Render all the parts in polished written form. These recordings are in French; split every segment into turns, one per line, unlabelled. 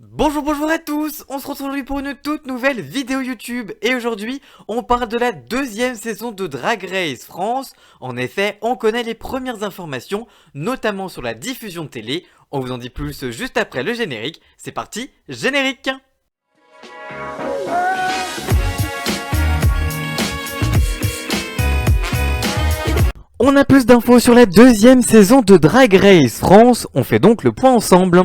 Bonjour à tous, on se retrouve aujourd'hui pour une toute nouvelle vidéo YouTube et aujourd'hui on parle de la deuxième saison de Drag Race France. En effet, on connaît les premières informations, notamment sur la diffusion télé. On vous en dit plus juste après le générique. C'est parti, générique! On a plus d'infos sur la deuxième saison de Drag Race France, on fait donc le point ensemble.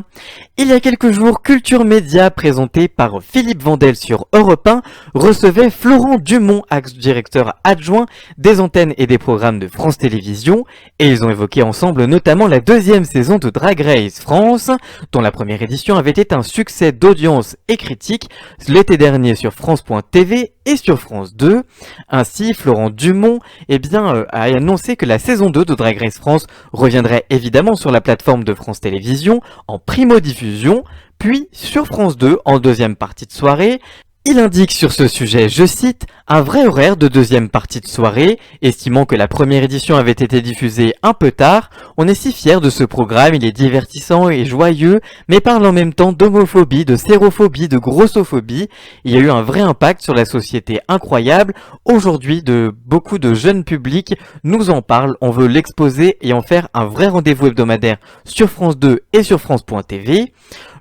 Il y a quelques jours, Culture Média, présenté par Philippe Vandel sur Europe 1, recevait Florent Dumont, directeur adjoint des antennes et des programmes de France Télévisions, et ils ont évoqué ensemble notamment la deuxième saison de Drag Race France, dont la première édition avait été un succès d'audience et critique l'été dernier sur France.tv et sur France 2. Ainsi, Florent Dumont a annoncé que la saison 2 de Drag Race France reviendrait évidemment sur la plateforme de France Télévisions en primo-diffusion, puis sur France 2 en deuxième partie de soirée. Il indique sur ce sujet, je cite, « un vrai horaire de deuxième partie de soirée, estimant que la première édition avait été diffusée un peu tard. On est si fiers de ce programme, il est divertissant et joyeux, mais parle en même temps d'homophobie, de sérophobie, de grossophobie. Il y a eu un vrai impact sur la société incroyable. Aujourd'hui, beaucoup de jeunes publics nous en parlent, on veut l'exposer et en faire un vrai rendez-vous hebdomadaire sur France 2 et sur France.tv. »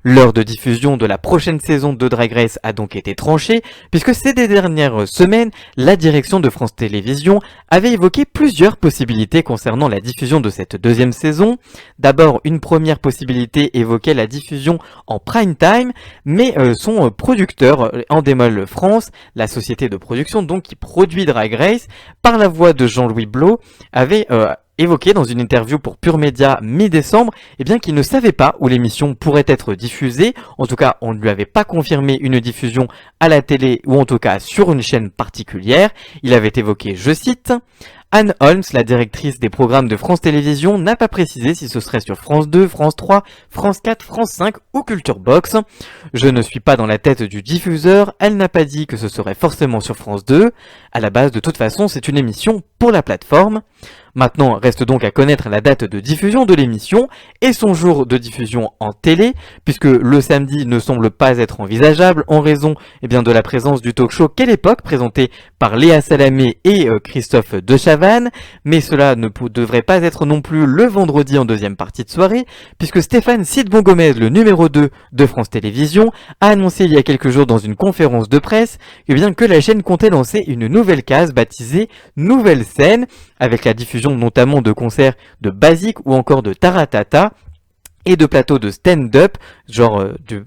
L'heure de diffusion de la prochaine saison de Drag Race a donc été tranchée, puisque ces dernières semaines, la direction de France Télévisions avait évoqué plusieurs possibilités concernant la diffusion de cette deuxième saison. D'abord, une première possibilité évoquait la diffusion en prime time, mais son producteur, Endemol France, la société de production donc qui produit Drag Race, par la voix de Jean-Louis Blot, avait évoqué dans une interview pour Pure Média mi-décembre, qu'il ne savait pas où l'émission pourrait être diffusée. En tout cas, on ne lui avait pas confirmé une diffusion à la télé ou en tout cas sur une chaîne particulière. Il avait évoqué, je cite, Anne Holmes, la directrice des programmes de France Télévisions, n'a pas précisé si ce serait sur France 2, France 3, France 4, France 5 ou Culture Box. Je ne suis pas dans la tête du diffuseur, elle n'a pas dit que ce serait forcément sur France 2. À la base, de toute façon, c'est une émission pour la plateforme. Maintenant, reste donc à connaître la date de diffusion de l'émission et son jour de diffusion en télé, puisque le samedi ne semble pas être envisageable en raison de la présence du talk show Quelle époque, présenté par Léa Salamé et Christophe de Chavannes, mais cela ne devrait pas être non plus le vendredi en deuxième partie de soirée, puisque Stéphane Sidbon-Gomez, le numéro 2 de France Télévisions, a annoncé il y a quelques jours dans une conférence de presse que la chaîne comptait lancer une nouvelle case baptisée Nouvelle Scène, avec la diffusion notamment de concerts de Basique ou encore de Taratata, et de plateaux de stand-up,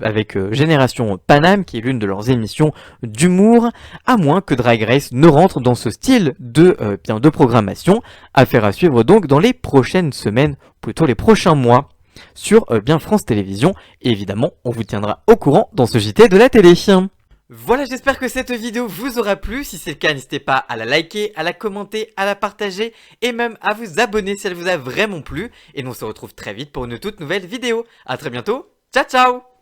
avec Génération Paname, qui est l'une de leurs émissions d'humour, à moins que Drag Race ne rentre dans ce style de programmation. Affaire à suivre donc dans les prochaines semaines, plutôt les prochains mois, sur France Télévisions. Et évidemment, on vous tiendra au courant dans ce JT de la télé. Voilà, j'espère que cette vidéo vous aura plu. Si c'est le cas, n'hésitez pas à la liker, à la commenter, à la partager et même à vous abonner si elle vous a vraiment plu. Et nous on se retrouve très vite pour une toute nouvelle vidéo. A très bientôt, ciao ciao!